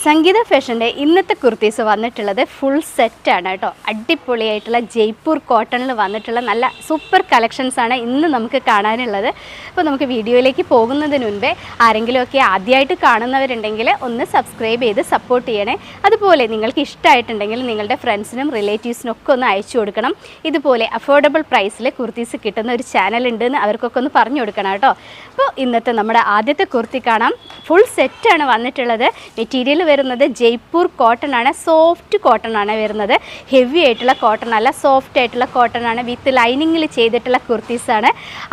സംഗീത ഫാഷൻ്റെ ഇന്നത്തെ കുർത്തീസ് വന്നിട്ടുള്ളത് ഫുൾ സെറ്റാണ് കേട്ടോ. അടിപൊളിയായിട്ടുള്ള ജയ്പൂർ കോട്ടണിൽ വന്നിട്ടുള്ള നല്ല സൂപ്പർ കളക്ഷൻസാണ് ഇന്ന് നമുക്ക് കാണാനുള്ളത്. അപ്പോൾ നമുക്ക് വീഡിയോയിലേക്ക് പോകുന്നതിന് മുൻപേ ആരെങ്കിലുമൊക്കെ ആദ്യമായിട്ട് കാണുന്നവരുണ്ടെങ്കിൽ ഒന്ന് സബ്സ്ക്രൈബ് ചെയ്ത് സപ്പോർട്ട് ചെയ്യണേ. അതുപോലെ നിങ്ങൾക്ക് ഇഷ്ടമായിട്ടുണ്ടെങ്കിൽ നിങ്ങളുടെ ഫ്രണ്ട്സിനും റിലേറ്റീവ്സിനും ഒക്കെ ഒന്ന് അയച്ചു കൊടുക്കണം. ഇതുപോലെ അഫോർഡബിൾ പ്രൈസിൽ കുർത്തീസ് കിട്ടുന്ന ഒരു ചാനൽ ഉണ്ടെന്ന് അവർക്കൊക്കെ ഒന്ന് പറഞ്ഞു കൊടുക്കണം കേട്ടോ. അപ്പോൾ ഇന്നത്തെ നമ്മുടെ ആദ്യത്തെ കുർത്തി കാണാം. ഫുൾ സെറ്റാണ് വന്നിട്ടുള്ളത്. മെറ്റീരിയൽ വരുന്നത് ജയ്പൂർ കോട്ടൺ ആണ്. സോഫ്റ്റ് കോട്ടൺ ആണ് വരുന്നത്. ഹെവി ആയിട്ടുള്ള കോട്ടൺ അല്ല, സോഫ്റ്റ് ആയിട്ടുള്ള കോട്ടൺ ആണ്. വിത്ത് ലൈനിങ്ങിൽ ചെയ്തിട്ടുള്ള കുർത്തീസാണ്.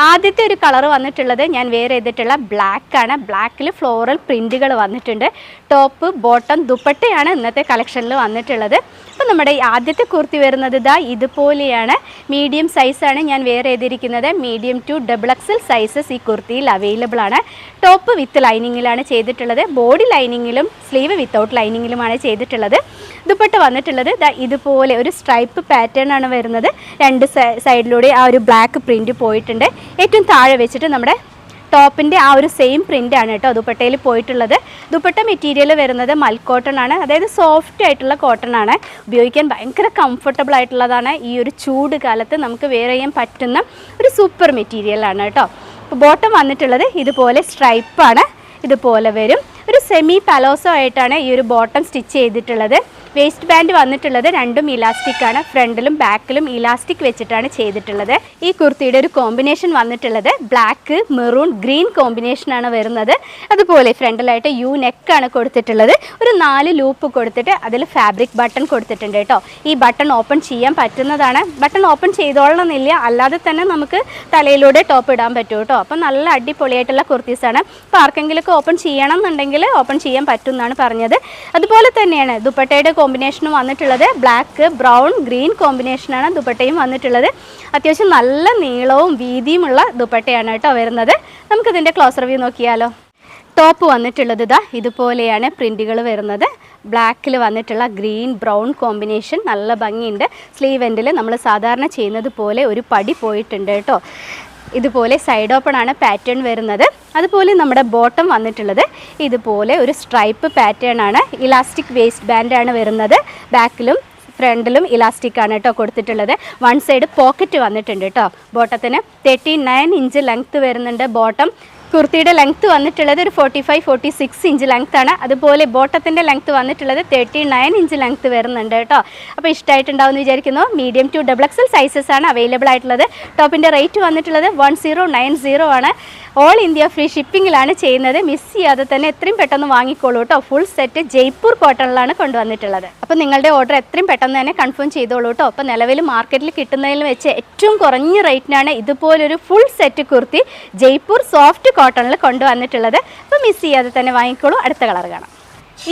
ആദ്യത്തെ ഒരു കളർ വന്നിട്ടുള്ളത് ഞാൻ വെയർ ചെയ്തിട്ടുള്ള ബ്ലാക്ക് ആണ്. ബ്ലാക്കിൽ ഫ്ലോറൽ പ്രിൻറ്റുകൾ വന്നിട്ടുണ്ട്. ടോപ്പ്, ബോട്ടം, ദുപ്പട്ടയാണ് ഇന്നത്തെ കളക്ഷനിൽ വന്നിട്ടുള്ളത്. അപ്പോൾ നമ്മുടെ ആദ്യത്തെ കുർത്തി വരുന്നത് ഇതാ ഇതുപോലെയാണ്. മീഡിയം സൈസാണ് ഞാൻ വെയർ ചെയ്തിരിക്കുന്നത്. മീഡിയം ടു XXL സൈസസ് ഈ കുർത്തിയിൽ അവൈലബിൾ ആണ്. ടോപ്പ് വിത്ത് ലൈനിങ്ങിലാണ് ചെയ്തിട്ടുള്ളത്. ബോഡി ലൈനിങ്ങിലും സ്ലീവ് വിത്തൗട്ട് ലൈനിങ്ങിലുമാണ് ചെയ്തിട്ടുള്ളത്. ദുപ്പട്ട വന്നിട്ടുള്ളത് ഇതുപോലെ ഒരു സ്ട്രൈപ്പ് പാറ്റേൺ ആണ് വരുന്നത്. രണ്ട് സൈഡിലൂടെ ആ ഒരു ബ്ലാക്ക് പ്രിൻറ്റ് പോയിട്ടുണ്ട്. ഏറ്റവും താഴെ വെച്ചിട്ട് നമ്മുടെ ടോപ്പിൻ്റെ ആ ഒരു സെയിം പ്രിൻ്റ് ആണ് കേട്ടോ ദുപ്പട്ടയിൽ പോയിട്ടുള്ളത്. ദുപ്പട്ട മെറ്റീരിയൽ വരുന്നത് മൽക്കോട്ടൺ ആണ്. അതായത് സോഫ്റ്റ് ആയിട്ടുള്ള കോട്ടൺ ആണ്. ഉപയോഗിക്കാൻ ഭയങ്കര കംഫർട്ടബിൾ ആയിട്ടുള്ളതാണ്. ഈ ഒരു ചൂട് കാലത്ത് നമുക്ക് വെയർ ചെയ്യാൻ പറ്റുന്ന ഒരു സൂപ്പർ മെറ്റീരിയലാണ് കേട്ടോ. ബോട്ടം വന്നിട്ടുള്ളത് ഇതുപോലെ സ്ട്രൈപ്പാണ്. ഇതുപോലെ വരും. ഒരു സെമി പലോസോ ആയിട്ടാണ് ഈ ഒരു ബോട്ടം സ്റ്റിച്ച് ചെയ്തിട്ടുള്ളത്. വേസ്റ്റ് ബാൻഡ് വന്നിട്ടുള്ളത് രണ്ടും ഇലാസ്റ്റിക് ആണ്. ഫ്രണ്ടിലും ബാക്കിലും ഇലാസ്റ്റിക് വെച്ചിട്ടാണ് ചെയ്തിട്ടുള്ളത്. ഈ കുർത്തിയുടെ ഒരു കോമ്പിനേഷൻ വന്നിട്ടുള്ളത് ബ്ലാക്ക്, മെറൂൺ, ഗ്രീൻ കോമ്പിനേഷനാണ് വരുന്നത്. അതുപോലെ ഫ്രണ്ടിലായിട്ട് യു നെക്കാണ് കൊടുത്തിട്ടുള്ളത്. ഒരു 4 ലൂപ്പ് കൊടുത്തിട്ട് അതിൽ ഫാബ്രിക് ബട്ടൺ കൊടുത്തിട്ടുണ്ട് കേട്ടോ. ഈ ബട്ടൺ ഓപ്പൺ ചെയ്യാൻ പറ്റുന്നതാണ്. ബട്ടൺ ഓപ്പൺ ചെയ്തോളണമെന്നില്ല, അല്ലാതെ തന്നെ നമുക്ക് തലയിലൂടെ ടോപ്പ് ഇടാൻ പറ്റും കേട്ടോ. അപ്പം നല്ല അടിപൊളിയായിട്ടുള്ള കുർത്തീസാണ്. അപ്പോൾ ആർക്കെങ്കിലുമൊക്കെ ഓപ്പൺ ചെയ്യണം എന്നുണ്ടെങ്കിൽ ഓപ്പൺ ചെയ്യാൻ പറ്റും എന്നാണ് പറഞ്ഞത്. അതുപോലെ തന്നെയാണ് ദുപ്പട്ടയുടെ കോമ്പിനേഷനും വന്നിട്ടുള്ളത്. ബ്ലാക്ക്, ബ്രൗൺ, ഗ്രീൻ കോമ്പിനേഷനാണ് ദുപ്പട്ടയും വന്നിട്ടുള്ളത്. അത്യാവശ്യം നല്ല നീളവും വീതിയുമുള്ള ദുപ്പട്ടയാണ് കേട്ടോ വരുന്നത്. നമുക്കിതിൻ്റെ ക്ലോസർ വ്യൂ നോക്കിയാലോ. ടോപ്പ് വന്നിട്ടുള്ളത് ഇതുപോലെയാണ് പ്രിൻറ്റുകൾ വരുന്നത്. ബ്ലാക്കിൽ വന്നിട്ടുള്ള ഗ്രീൻ ബ്രൗൺ കോമ്പിനേഷൻ നല്ല ഭംഗിയുണ്ട്. സ്ലീവ് എൻഡിൽ നമ്മൾ സാധാരണ ചെയ്യുന്നത് പോലെ ഒരു പടി പോയിട്ടുണ്ട് കേട്ടോ. ഇതുപോലെ സൈഡ് ഓപ്പൺ ആണ് പാറ്റേൺ വരുന്നത്. അതുപോലെ നമ്മുടെ ബോട്ടം വന്നിട്ടുള്ളത് ഇതുപോലെ ഒരു സ്ട്രൈപ്പ് പാറ്റേൺ ആണ്. ഇലാസ്റ്റിക് വേസ്റ്റ് ബാൻഡാണ് വരുന്നത്. ബാക്കിലും ഫ്രണ്ടിലും ഇലാസ്റ്റിക് ആണ് കേട്ടോ കൊടുത്തിട്ടുള്ളത്. വൺ സൈഡ് പോക്കറ്റ് വന്നിട്ടുണ്ട് കേട്ടോ. ബോട്ടത്തിന് 39 ഇഞ്ച് ലെങ്ത്ത് വരുന്നുണ്ട്. ബോട്ടം കുർത്തിയുടെ ലെങ്ത്ത് വന്നിട്ടുള്ളത് ഒരു 45-46 ഇഞ്ച് ലെങ്ത്ത് ആണ്. അതുപോലെ ബോട്ടത്തിൻ്റെ ലെങ്ത്ത് വന്നിട്ടുള്ളത് 39 ഇഞ്ച് ലെങ്ത്ത് വരുന്നുണ്ട് കേട്ടോ. അപ്പോൾ ഇഷ്ടമായിട്ടുണ്ടാവും എന്ന് വിചാരിക്കുന്നു. മീഡിയം ടു XXL സൈസസ് ആണ് അവൈലബിൾ ആയിട്ടുള്ളത്. ടോപ്പിൻ്റെ റേറ്റ് വന്നിട്ടുള്ളത് 1090 ആണ്. ഓൾ ഇന്ത്യ ഫ്രീ ഷിപ്പിങ്ങിലാണ് ചെയ്യുന്നത്. മിസ് ചെയ്യാതെ തന്നെ എത്രയും പെട്ടെന്ന് വാങ്ങിക്കോളൂ കേട്ടോ. ഫുൾ സെറ്റ് ജയ്പൂർ കോട്ടണിലാണ് കൊണ്ടുവന്നിട്ടുള്ളത്. അപ്പോൾ നിങ്ങളുടെ ഓർഡർ എത്രയും പെട്ടെന്ന് തന്നെ കൺഫേം ചെയ്തോളൂ കേട്ടോ. അപ്പോൾ നിലവിൽ മാർക്കറ്റിൽ കിട്ടുന്നതിൽ വെച്ച് ഏറ്റവും കുറഞ്ഞ റേറ്റിനാണ് ഇതുപോലൊരു full set kurti Jaipur soft കോട്ടണിൽ കൊണ്ടുവന്നിട്ടുള്ളത്. അപ്പോൾ മിസ് ചെയ്യാതെ തന്നെ വാങ്ങിക്കോളൂ. അടുത്ത കളർ കാണാം.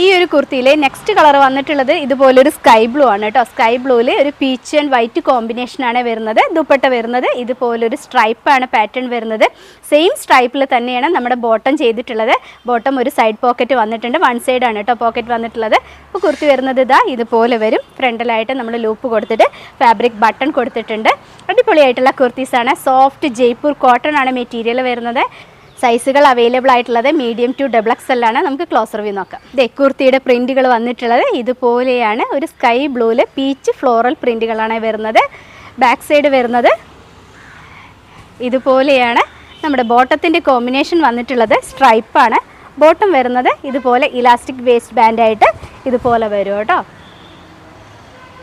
ഈ ഒരു കുർത്തിയിലെ നെക്സ്റ്റ് കളർ വന്നിട്ടുള്ളത് ഇതുപോലൊരു സ്കൈ ബ്ലൂ ആണ് കേട്ടോ. സ്കൈ ബ്ലൂവിൽ ഒരു പീച്ച് ആൻഡ് വൈറ്റ് കോമ്പിനേഷനാണ് വരുന്നത്. ദുപ്പട്ട വരുന്നത് ഇതുപോലൊരു സ്ട്രൈപ്പാണ് പാറ്റേൺ വരുന്നത്. സെയിം സ്ട്രൈപ്പിൽ തന്നെയാണ് നമ്മുടെ ബോട്ടം ചെയ്തിട്ടുള്ളത്. ബോട്ടം ഒരു സൈഡ് പോക്കറ്റ് വന്നിട്ടുണ്ട്. വൺ സൈഡാണ് കേട്ടോ പോക്കറ്റ് വന്നിട്ടുള്ളത്. അപ്പോൾ കുർത്തി വരുന്നത് ഇതുപോലെ വരും. ഫ്രണ്ടിലായിട്ട് നമ്മൾ ലൂപ്പ് കൊടുത്തിട്ട് ഫാബ്രിക് ബട്ടൺ കൊടുത്തിട്ടുണ്ട്. അടിപൊളിയായിട്ടുള്ള കുർത്തീസാണ്. സോഫ്റ്റ് ജയ്പൂർ കോട്ടൺ ആണ് മെറ്റീരിയൽ വരുന്നത്. സൈസുകൾ അവൈലബിൾ ആയിട്ടുള്ളത് മീഡിയം ടു XXL ആണ്. നമുക്ക് ക്ലോസർ വ്യൂ നോക്കാം. കുർത്തിയുടെ പ്രിൻറ്റുകൾ വന്നിട്ടുള്ളത് ഇതുപോലെയാണ്. ഒരു സ്കൈ ബ്ലൂവിൽ പീച്ച് ഫ്ലോറൽ പ്രിൻറ്റുകളാണ് വരുന്നത്. ബാക്ക് സൈഡ് വരുന്നത് ഇതുപോലെയാണ്. നമ്മുടെ ബോട്ടത്തിൻ്റെ കോമ്പിനേഷൻ വന്നിട്ടുള്ളത് സ്ട്രൈപ്പാണ്. ബോട്ടം വരുന്നത് ഇതുപോലെ ഇലാസ്റ്റിക് വേസ്റ്റ് ബാൻഡായിട്ട് ഇതുപോലെ വരും കേട്ടോ.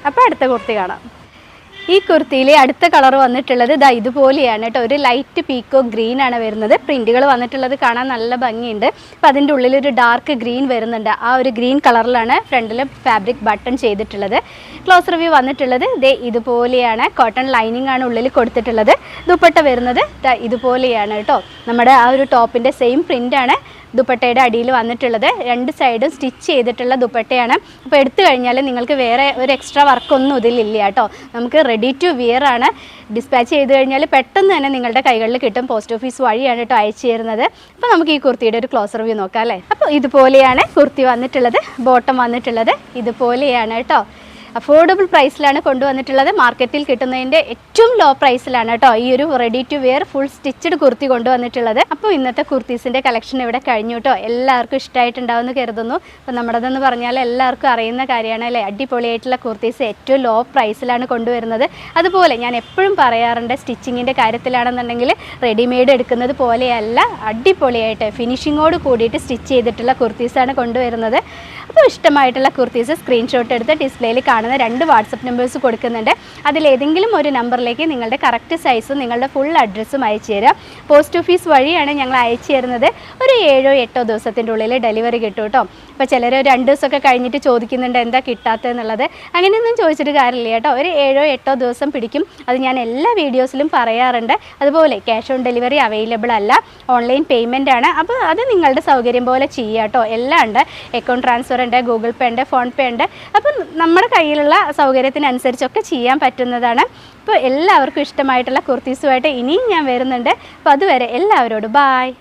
അപ്പോൾ അടുത്ത കുർത്തി കാണാം. ഈ കുർത്തിയിലെ അടുത്ത കളർ വന്നിട്ടുള്ളത് ഇതുപോലെയാണ് കേട്ടോ. ഒരു ലൈറ്റ് പീക്കോ ഗ്രീൻ ആണ് വരുന്നത്. പ്രിൻറ്റുകൾ വന്നിട്ടുള്ളത് കാണാൻ നല്ല ഭംഗിയുണ്ട്. അപ്പോൾ അതിൻ്റെ ഉള്ളിലൊരു ഡാർക്ക് ഗ്രീൻ വരുന്നുണ്ട്. ആ ഒരു ഗ്രീൻ കളറിലാണ് ഫ്രണ്ടിൽ ഫാബ്രിക് ബട്ടൺ ചെയ്തിട്ടുള്ളത്. ക്ലോസ് റിവ്യൂ വന്നിട്ടുള്ളത് ഇതുപോലെയാണ്. കോട്ടൺ ലൈനിങ് ആണ് ഉള്ളിൽ കൊടുത്തിട്ടുള്ളത്. ദുപ്പട്ട വരുന്നത് ഇതുപോലെയാണ് കേട്ടോ. നമ്മുടെ ആ ഒരു ടോപ്പിൻ്റെ സെയിം പ്രിൻ്റാണ് ദുപ്പട്ടയുടെ അടിയിൽ വന്നിട്ടുള്ളത്. രണ്ട് സൈഡും സ്റ്റിച്ച് ചെയ്തിട്ടുള്ള ദുപ്പട്ടയാണ്. അപ്പോൾ എടുത്തു കഴിഞ്ഞാൽ നിങ്ങൾക്ക് വേറെ ഒരു എക്സ്ട്രാ വർക്കൊന്നും ഇതിലില്ല കേട്ടോ. നമുക്ക് റെഡി ടു വിയർ ആണ്. ഡിസ്പാച്ച് ചെയ്ത് കഴിഞ്ഞാൽ പെട്ടെന്ന് തന്നെ നിങ്ങളുടെ കൈകളിൽ കിട്ടും. പോസ്റ്റ് ഓഫീസ് വഴിയാണ് കേട്ടോ അയച്ചു തരുന്നത്. അപ്പോൾ നമുക്ക് ഈ കുർത്തിയുടെ ഒരു ക്ലോസർ വ്യൂ നോക്കാം അല്ലേ. അപ്പോൾ ഇതുപോലെയാണ് കുർത്തി വന്നിട്ടുള്ളത്. ബോട്ടം വന്നിട്ടുള്ളത് ഇതുപോലെയാണ് കേട്ടോ. അഫോർഡബിൾ പ്രൈസിലാണ് കൊണ്ടുവന്നിട്ടുള്ളത്. മാർക്കറ്റിൽ കിട്ടുന്നതിൻ്റെ ഏറ്റവും ലോ പ്രൈസിലാണ് കേട്ടോ ഈ ഒരു ready to wear full stitched kurti കൊണ്ടുവന്നിട്ടുള്ളത്. അപ്പോൾ ഇന്നത്തെ കുർത്തീസിൻ്റെ കളക്ഷൻ ഇവിടെ കഴിഞ്ഞു കേട്ടോ. എല്ലാവർക്കും ഇഷ്ടമായിട്ടുണ്ടാവുമെന്ന് കരുതുന്നു. അപ്പോൾ നമ്മുടെതെന്ന് പറഞ്ഞാൽ എല്ലാവർക്കും അറിയുന്ന കാര്യമാണ് അല്ലേ, അടിപൊളിയായിട്ടുള്ള കുർത്തീസ് ഏറ്റവും ലോ പ്രൈസിലാണ് കൊണ്ടുവരുന്നത്. അതുപോലെ ഞാൻ എപ്പോഴും പറയാറുണ്ട്, സ്റ്റിച്ചിങ്ങിൻ്റെ കാര്യത്തിലാണെന്നുണ്ടെങ്കിൽ റെഡിമെയ്ഡ് എടുക്കുന്നത് പോലെയല്ല, അടിപൊളിയായിട്ട് ഫിനിഷിങ്ങോട് കൂടിയിട്ട് സ്റ്റിച്ച് ചെയ്തിട്ടുള്ള കുർത്തീസാണ് കൊണ്ടുവരുന്നത്. അപ്പോൾ ഇഷ്ടമായിട്ടുള്ള കുർത്തീസ് സ്ക്രീൻഷോട്ട് എടുത്ത് ഡിസ്പ്ലേയിൽ കാണുന്ന 2 വാട്സപ്പ് നമ്പേഴ്സ് കൊടുക്കുന്നുണ്ട്. അതിലേതെങ്കിലും ഒരു നമ്പറിലേക്ക് നിങ്ങളുടെ കറക്റ്റ് സൈസും നിങ്ങളുടെ ഫുൾ അഡ്രസ്സും അയച്ചു തരിക. പോസ്റ്റ് ഓഫീസ് വഴിയാണ് ഞങ്ങൾ അയച്ചു തരുന്നത്. ഒരു 7-8 ദിവസത്തിൻ്റെ ഉള്ളിൽ ഡെലിവറി കിട്ടും കേട്ടോ. അപ്പോൾ ചിലർ 2 ദിവസമൊക്കെ കഴിഞ്ഞിട്ട് ചോദിക്കുന്നുണ്ട് എന്താ കിട്ടാത്തതെന്നുള്ളത്. അങ്ങനെയൊന്നും ചോദിച്ചിട്ട് കാര്യമില്ല കേട്ടോ. ഒരു 7-8 ദിവസം പിടിക്കും. അത് ഞാൻ എല്ലാ വീഡിയോസിലും പറയാറുണ്ട്. അതുപോലെ ക്യാഷ് ഓൺ ഡെലിവറി അവൈലബിൾ അല്ല, ഓൺലൈൻ പേയ്മെൻ്റ് ആണ്. അപ്പോൾ അത് നിങ്ങളുടെ സൗകര്യം പോലെ ചെയ്യുക കേട്ടോ. എല്ലാം ഉണ്ട്, അക്കൗണ്ട് ട്രാൻസ്ഫർ ഉണ്ട്, ഗൂഗിൾ പേ ഉണ്ട്, ഫോൺ പേ ഉണ്ട്. അപ്പം നമ്മുടെ കയ്യിലുള്ള സൗകര്യത്തിനനുസരിച്ചൊക്കെ ചെയ്യാൻ പറ്റുന്നതാണ്. അപ്പോൾ എല്ലാവർക്കും ഇഷ്ടമായിട്ടുള്ള കുർത്തീസുമായിട്ട് ഇനിയും ഞാൻ വരുന്നുണ്ട്. അപ്പോൾ അതുവരെ എല്ലാവരോടും ബായ്.